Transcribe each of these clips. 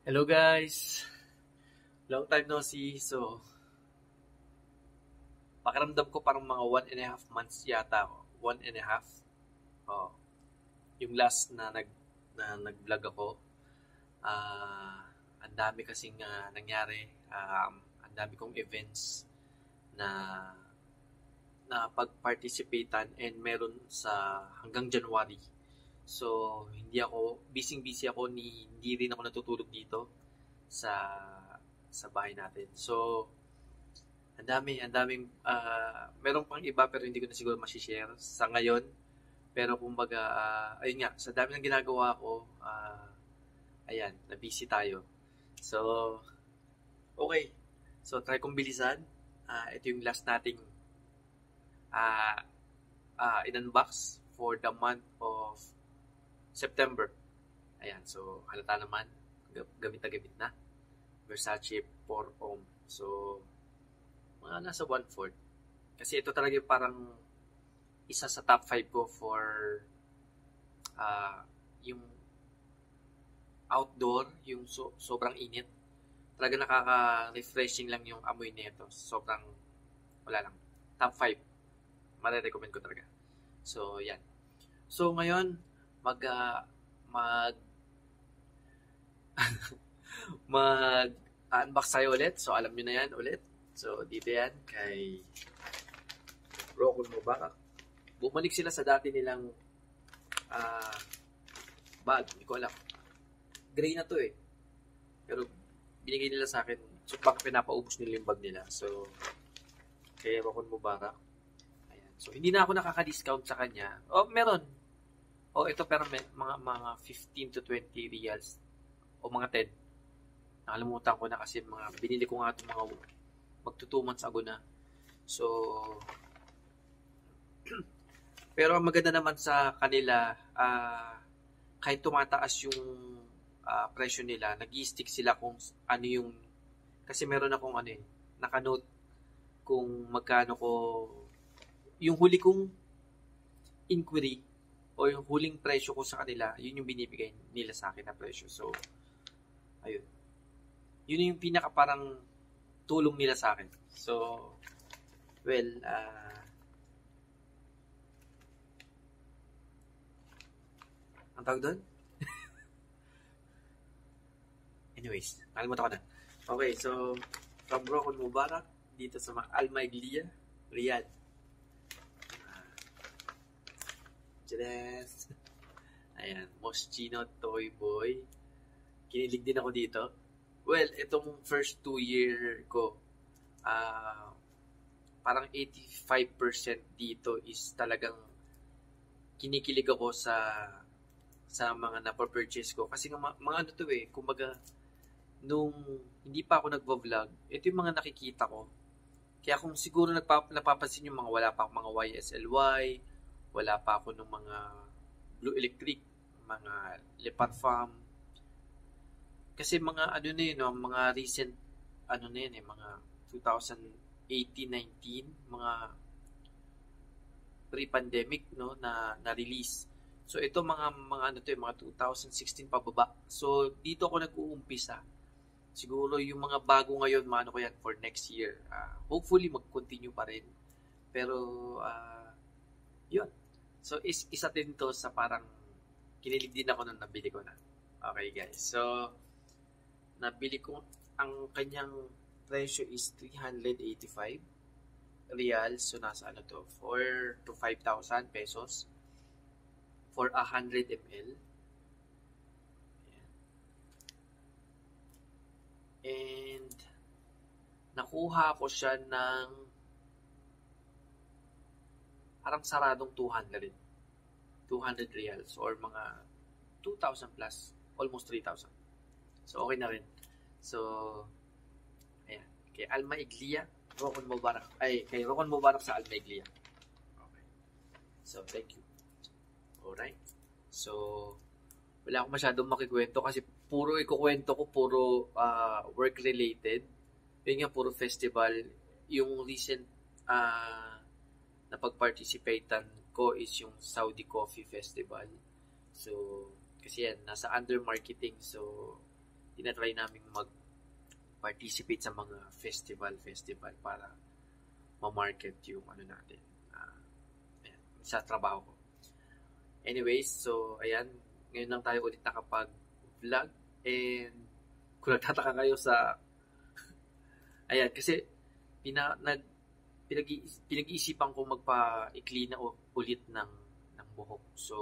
Hello guys! Long time no see. So, pakiramdam ko parang mga 1.5 months yata ako. 1.5. Oh, yung last na nag-vlog ako. Ang dami kasing nangyari. Ang dami kong events na pag-participatean and meron sa hanggang January. So, busy ako, hindi rin ako natutulog dito sa bahay natin. So, ang daming meron pang iba pero hindi ko na siguro ma-share sa ngayon. Pero kumbaga, ayun nga, sa dami ng ginagawa ko, ayan, na-busy tayo. So, okay. So, try kong bilisan. Ito yung last nating uh, in-unbox for the month of September. Ayan, so halata naman, gamit na gamit na. Versace 4 ohm. So, mga nasa 1/4. Kasi ito talaga yung parang isa sa top 5 ko for yung outdoor, yung sobrang init. Talaga nakaka-refreshing lang yung amoy nito. Sobrang, wala lang. Top 5. Mare-recommend ko talaga. So, yan. So, ngayon, mag unbox tayo ulit. So, alam nyo na yan ulit. So, dito yan kay Rocon Mubarak. Bumalik sila sa dati nilang bag. Hindi ko alam. Gray na to eh. Pero, binigay nila sa akin. So, baka pinapaubos nila yung bag nila. So, kay Rocon Mubarak. Ayan. So, hindi na ako nakaka-discount sa kanya. Oh, meron. Oh, ito pero may mga 15 to 20 reals o mga 10. Nakalimutan ko na kasi binili ko nga itong mga magto 2 months ago na. So, pero ang maganda naman sa kanila, kahit tumataas yung presyo nila, nag-i-stick sila kung ano yung, kasi meron akong naka-note kung magkano ko, yung huli kong inquiry, o yung huling presyo ko sa kanila, yun yung binibigay nila sa akin na presyo. So, ayun. Yun yung pinaka parang tulong nila sa akin. So, well, ang tawag doon? Anyways, nakalimutan ko na. Okay, so, from Rocon Mubarak, dito sa Al Maiglia, Riyadh. Ayan, Moschino Toy Boy. Kinilig din ako dito. Well, itong first 2 year ko, parang 85% dito is talagang kinikilig ako sa mga napapurchase ko. Kasi mga ano to eh, kumbaga, nung hindi pa ako nagvo-vlog, ito yung mga nakikita ko. Kaya kung siguro napapansin yung mga wala pa akong mga YSLY, wala pa ako ng mga Blue Electric, mga Le Parfum. Kasi mga ano na yun, no? Mga recent, ano na yun eh, mga 2018-19, mga pre-pandemic, no, na release. So ito mga ano to, mga 2016 pababa. So dito ako nag-uumpisa. Siguro yung mga bago ngayon, ano ko yan for next year. Hopefully mag-continue pa rin. Pero yun. So, isa din to sa parang kinilig din ako nung nabili ko na. Okay, guys. So, nabili ko, ang kanyang presyo is 385 reals. So, nasa 4 to 5,000 pesos for 100 ml. And, nakuha ko siya ng parang saradong 200 reals or mga 2,000 plus, almost 3,000. So, okay na rin. So, ayan. Kay Al Maiglia, Rocon Mubarak. Kay Rocon Mubarak sa Al Maiglia. Okay. So, thank you. Alright. So, wala akong masyadong makikwento kasi puro ikukwento ko, puro work-related. Yun nga, puro festival. Yung recent na pag-participatean ko is yung Saudi Coffee Festival. So, kasi yan, nasa under marketing. So, tinatry namin mag-participate sa mga festival para ma-market yung ano natin. Ayan, sa trabaho ko. Anyways, so ayan, ngayon lang tayo ulit nakapag-vlog, and kung nagtataka kayo sa ayan, kasi pinag-iisipan ko magpa-ikli na ulit ng buhok. So,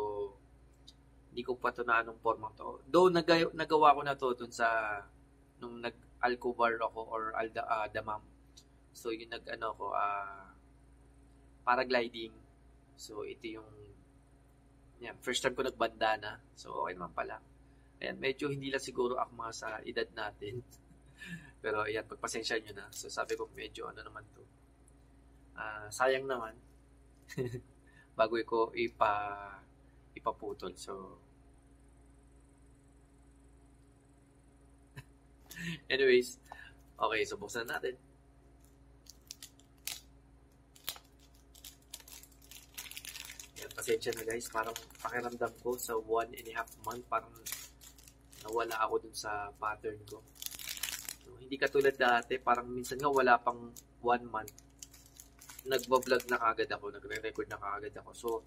hindi ko pa ito na anong formang to. Though, nagawa ko na to dun sa nung nag-Alcobar ako or Damam. So, yung paragliding. So, ito yung yan, first time ko nagbandana. So, okay naman pala. Ayan, medyo hindi lang siguro akma sa edad natin. Pero, ayan, pagpasensya nyo na. So, sabi ko, medyo ano naman to. Sayang naman. Bago ko ipaputol. So, anyways, okay, so buksan natin. Yan, pasensya na guys, parang pakiramdam ko sa 1.5 month, parang nawala ako dun sa pattern ko. So, hindi katulad dati, parang minsan nga wala pang 1 month, nagbablog na kagad ako, nagre-record na kagad ako. So,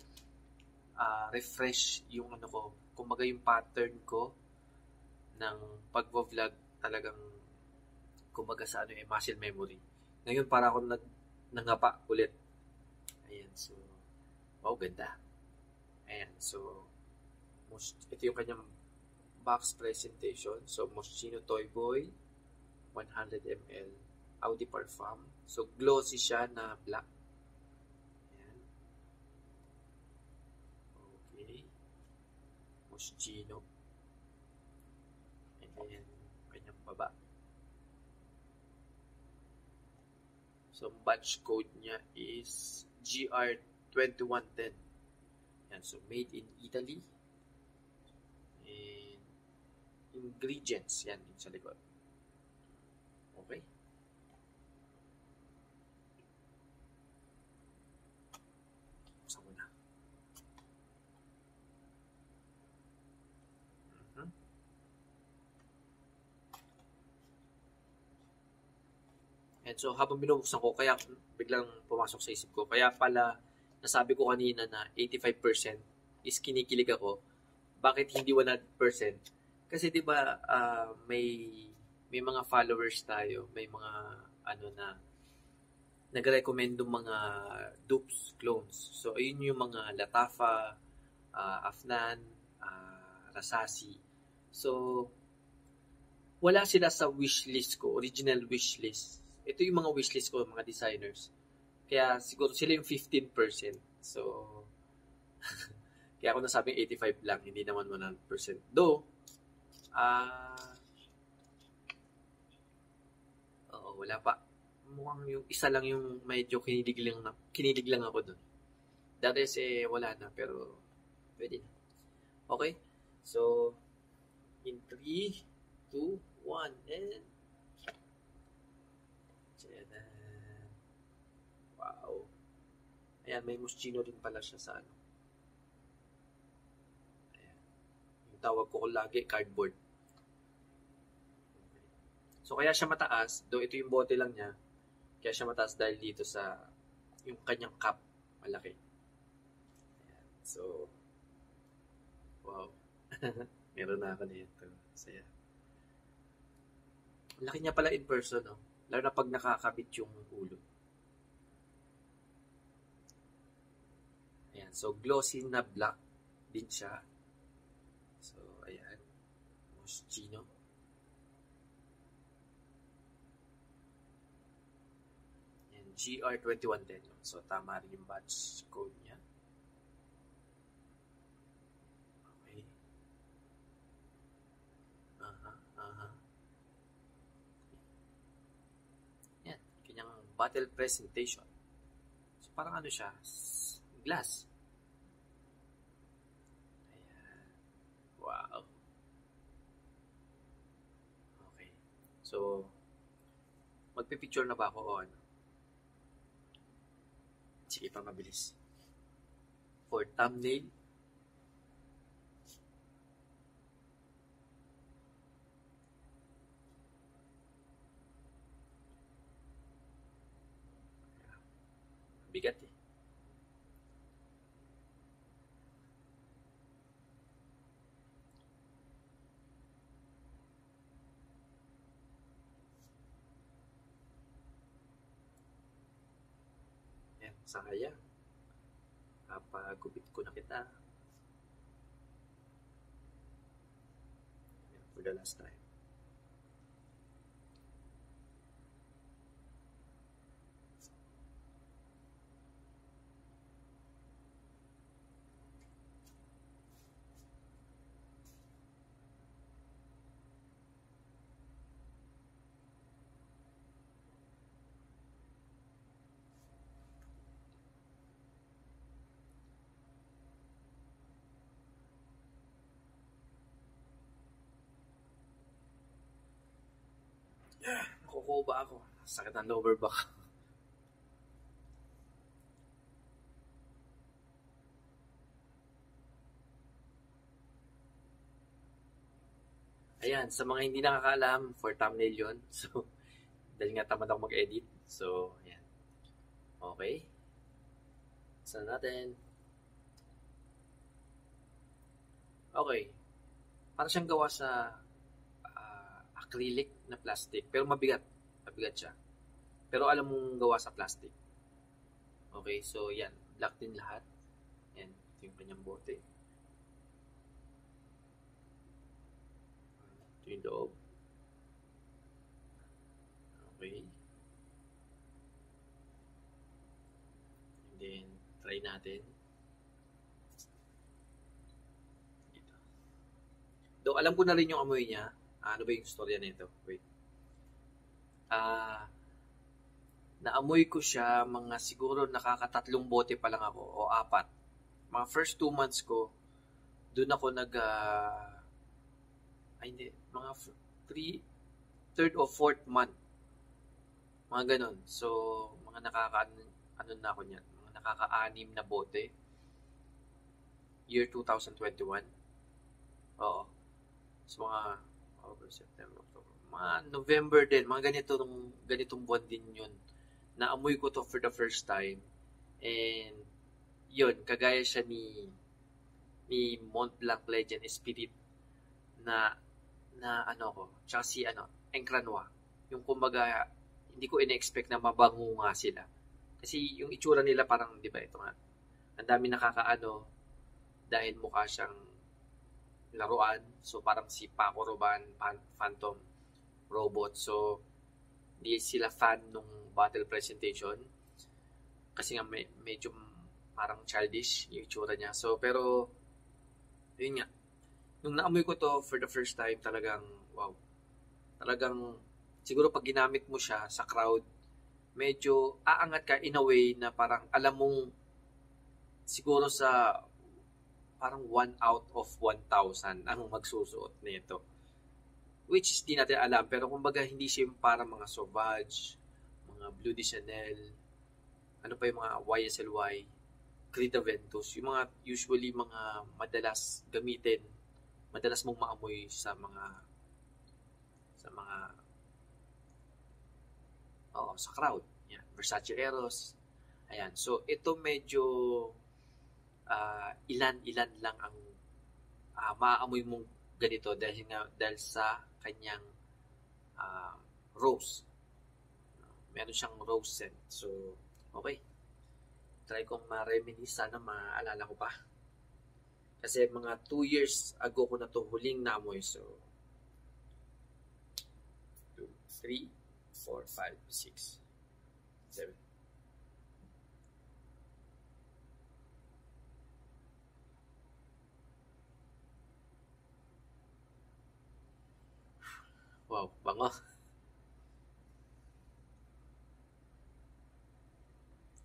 refresh yung ano ko, kumbaga yung pattern ko ng pag-vlog talagang kumbaga sa muscle memory. Ngayon para ako nangapa ulit. Ayan, so wow, ganda. Ayan, so ito yung kanyang box presentation. So Moschino Toy Boy 100 ml Eau de Parfum. So glossy siya na black. Ayan. Okay. Moschino. And then kanyang baba. So, batch code niya is GR2110. Yan. So, made in Italy. And ingredients. Yan, yung sa likod. Okay. Buksan mo na. And so, habang binubuksan ko, kaya biglang pumasok sa isip ko, kaya pala nasabi ko kanina na 85% is kinikilig ako. Bakit hindi 100%? Kasi 'di ba may mga followers tayo, may mga ano na nagre-recommend ng mga dupes, clones. So ayun yung mga Latafa, Afnan, Rasasi. So wala sila sa wishlist ko, original wishlist. Ito yung mga wishlist ko, mga designers. Kaya siguro sila yung 15%. So, kaya ako nasabing 85 lang, hindi naman 100%. Though, wala pa. Mukhang yung isa lang yung medyo kinilig lang ako dun. Dati wala na, pero pwede na. Okay? So, in 3, 2, 1, and wow. Ayan, may Moschino din pala siya sa ano. Ayan. Yung tawag ko lagi, cardboard. Okay. So, kaya siya mataas, though ito yung bote lang niya, kaya siya mataas dahil dito sa yung kanyang cup, malaki. Ayan. So, wow. Meron na ako na ito. Saya. Laki niya pala in person, no? Lalo na pag nakakabit yung ulo. Ayan. So, glossy na black din siya. So, ayan. Moschino. Ayan. GR2110. So, tama rin yung batch code niya. Okay. Ayan. Kanyang bottle presentation. So, parang ano siya? Glass. Ayan. Wow. Okay. So, magpipicture na ba ako o ano? Sige pa, mabilis. For thumbnail, Bigat eh. Yan, sayang. Papagupit ko na kita. Yan, for the last time. Nakukuha ba ako? Sakit ng lower back. Ayan, sa mga hindi nakakaalam, for thumbnail yun. So, dahil nga tamad ako mag-edit. So, ayan. Okay. Saan natin? Okay. Para siyang gawa sa acrylic na plastic. Pero mabigat. Mabigat siya. Pero alam mong gawa sa plastic. Okay, so yan. Black din lahat. Yan. Ito yung kanyang bote. Ito yung loob. Okay. And then, try natin. Dito. Though, alam ko na rin yung amoy niya. Ano ba yung storya nito? Wait. Naamoy ko siya mga siguro nakakatatlong bote pa lang ako o 4. Mga first 2 months ko, doon ako hindi, mga 3rd o 4th month. Mga ganon. So, mga ano na ako niyan, mga nakaka-6 na bote. Year 2021. Oo. So, mga August, September, October. Mga November din, mga ganitong buwan din yun. Naamoy ko to for the first time. And, yun, kagaya siya ni Mont Blanc Legend Spirit na ano ko, tsaka si Encranois. Yung kumbaga, hindi ko ina-expect na mabango nga sila. Kasi yung itsura nila parang, di ba, ito nga, ang dami nakakaano dahil mukha siyang laruan. So, parang si Paco Rabanne, Phantom Robot. So, hindi sila fan nung battle presentation. Kasi nga, medyo parang childish yung itsura niya. So, pero, yun nga. Nung naamoy ko to for the first time, talagang, wow. Talagang, siguro pag ginamit mo siya sa crowd, medyo aangat ka in a way na parang alam mong siguro sa parang 1 out of 1,000 ang magsusuot nito. Which is di natin alam, pero kumbaga hindi siya yung parang mga Sauvage, mga Blue de Chanel, ano pa yung mga YSLY, Greta Ventus, yung mga usually mga madalas gamitin, madalas mong maamoy sa sa crowd. Yan, Versace Eros. Ayan, so ito medyo ilan-ilan lang ang maaamoy mong ganito dahil sa kanyang rose. Meron siyang rose scent. So, okay. Try kong ma-reminisce. Sana maalala ko pa. Kasi mga 2 years ago ko na to huling naamoy. So, 2, 3, 4, 5, 6, 7. Wow, bango.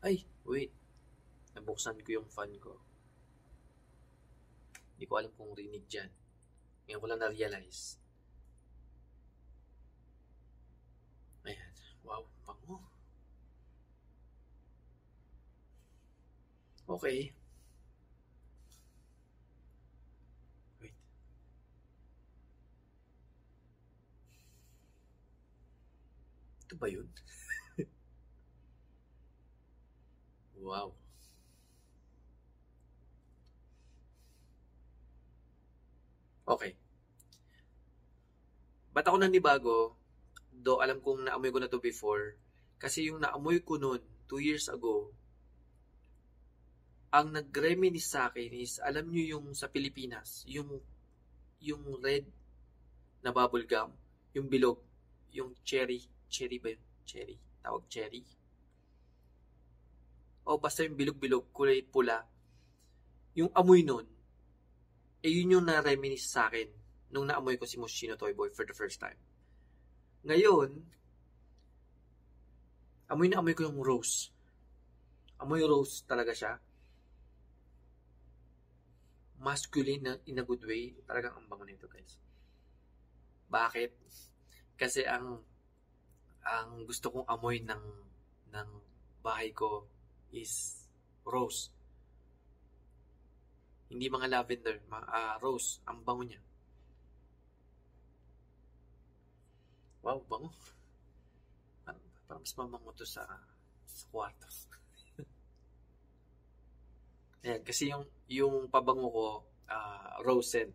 Ay, wait. Nabuksan ko yung fan ko. Hindi ko alam kung rinig dyan. Ngayon ko lang na-realize. Ayan. Wow, bango. Okay. Wait. Ito ba yun? Wow. Okay. Ba't ako nanibago? Do alam kong naamoy ko na to before. Kasi yung naamoy ko noon, 2 years ago, ang nag-reminisce sa akin is, alam nyo yung sa Pilipinas, yung red na bubble gum, yung bilog, yung cherry ba yun? Cherry, tawag cherry. O basta yung bilog-bilog, kulay pula. Yung amoy nun, yun yung na-reminisce sa akin nung naamoy ko si Moschino Toy Boy for the first time. Ngayon, amoy na amoy ko yung rose. Amoy rose talaga siya. Masculine na in a good way. Talagang ang bango nito, guys. Bakit? Kasi ang gusto kong amoy ng bahay ko is rose. Hindi mga lavender, rose. Ang bango niya. Wow, bango. Parang mas mabango to sa kwarto. Ayan, kasi yung pabango ko, rose scent.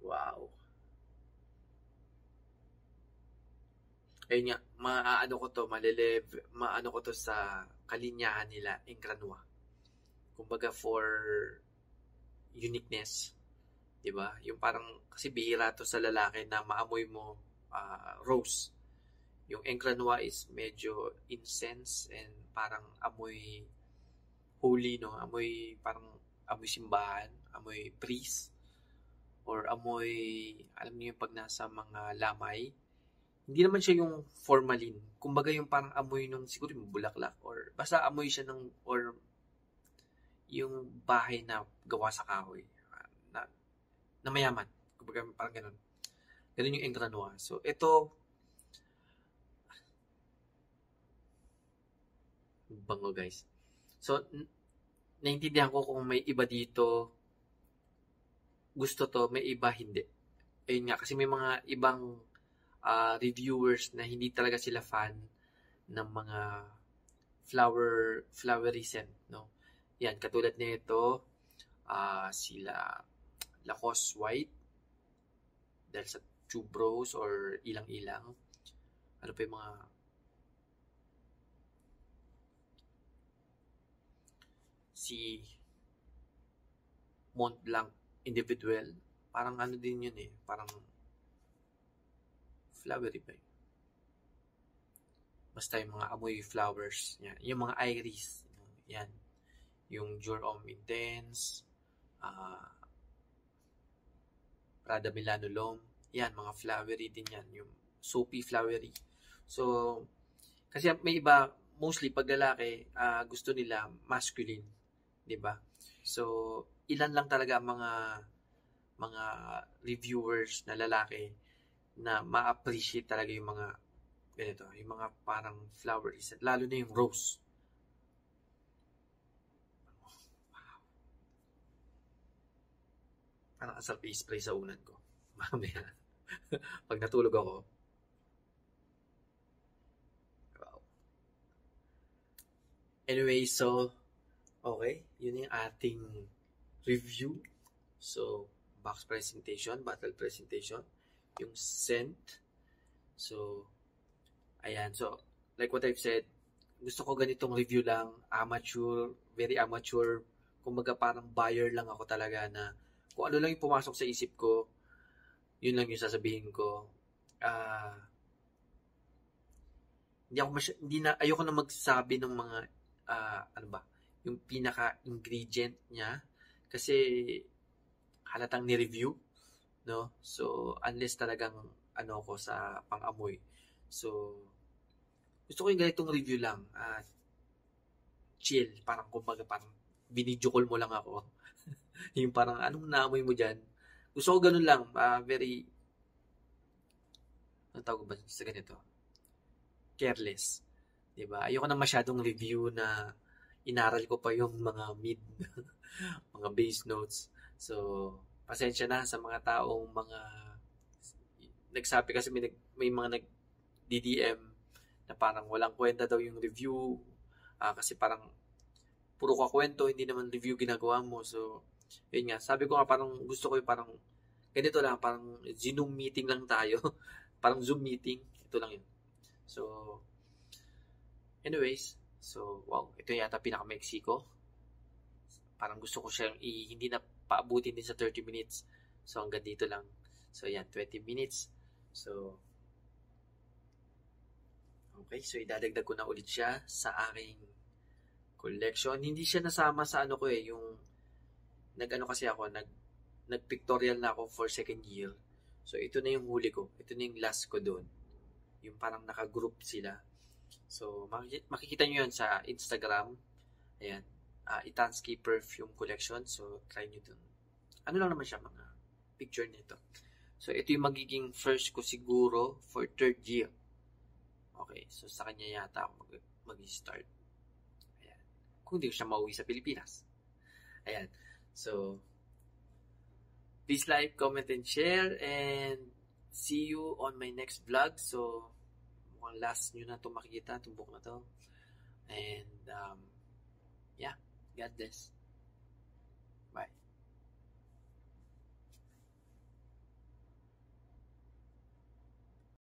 Wow. Ayun nga, maano ko to sa kalinyahan nila, Ingranua. Kumbaga for uniqueness, 'di ba? Yung parang kasi bihira to sa lalaki na maamoy mo rose. Yung Ingranua is medyo incense and parang amoy holy, no? Parang amoy simbahan, amoy priest, or amoy, alam niyo yung pag nasa mga lamay, hindi naman siya yung formalin. Kumbaga yung parang amoy nung siguro yung bulaklak or basta amoy siya or yung bahay na gawa sa kahoy na mayaman. Kumbaga parang ganun. Ganun yung Ingranua. So ito, bango guys. So naintindihan ko kung may iba dito gusto to, may iba hindi. Ayun nga, kasi may mga ibang reviewers na hindi talaga sila fan ng mga flowery scent, no? Yan, katulad nito, sila Lacoste White, dahil sa Tube Rose or ilang-ilang. Ano pa yung mga si Mont Blanc Individual, parang ano din yun eh, parang flowery ba yun? Basta yung mga amoy flowers. Yan. Yung mga iris. Yan. Yung Jour Homme Intense. Prada Milano L'Homme. Yan. Mga flowery din yan. Yung soapy flowery. So, kasi may iba, mostly pag lalaki, gusto nila masculine. Diba? So, ilan lang talaga ang mga reviewers na lalaki na ma-appreciate talaga yung mga ganito, yung mga parang flowers, lalo na yung rose. Wow. Parang asarap i-spray sa unan ko. Mamaya. Pag natulog ako. Wow. Anyway, so, okay. Yun yung ating review. So, box presentation, bottle presentation, yung scent. So, ayan. So, like what I've said, gusto ko ganitong review lang, amateur, very amateur. Kumbaga parang buyer lang ako talaga na kung ano lang yung pumasok sa isip ko, yun lang yung sasabihin ko. Ayoko na magsabi ng mga, ano ba, yung pinaka-ingredient niya. Kasi halatang ni-review, no? So, unless talagang ano ko sa pang-amoy. So, gusto ko yung ganitong review lang. Chill. Parang kumbaga parang binidyo call mo lang ako. Yung parang anong naamoy mo dyan. Gusto ko ganun lang. Very, ano tawag ba sa ganito? Careless. Diba? Ayoko na masyadong review na inaral ko pa yung mga mga base notes. So, pasensya na sa mga taong nagsabi kasi may mga nag-DDM na parang walang kwenta daw yung review, Kasi parang puro ka kwento, hindi naman review ginagawa mo. So, yun nga. Sabi ko nga parang gusto ko yung parang ganito lang, parang Zoom meeting lang tayo. Parang Zoom meeting. Ito lang yun. So, anyways. So, wow. Ito yata pinaka-Mexico. Parang gusto ko siyang hindi na paabutin din sa 30 minutes. So, hanggang dito lang. So, yan. 20 minutes. So, okay. So, idadagdag ko na ulit siya sa aking collection. Hindi siya nasama sa ano ko yung nag-ano kasi ako, nag-pictorial na ako for second year. So, ito na yung huli ko. Ito na yung last ko doon. Yung parang naka-group sila. So, makikita nyo yun sa Instagram. Ayan. Itansky Perfume Collection. So, try nyo dun. Ano lang naman siya, mga picture nito. So, ito yung magiging first ko siguro for third year. Okay. So, sa kanya yata ako mag-start. Ayan. Kung hindi ko siya mauwi sa Pilipinas. Ayan. So, please like, comment, and share. And see you on my next vlog. So, mukhang last nyo na ito makikita. Itong book na to. And, yeah. God bless.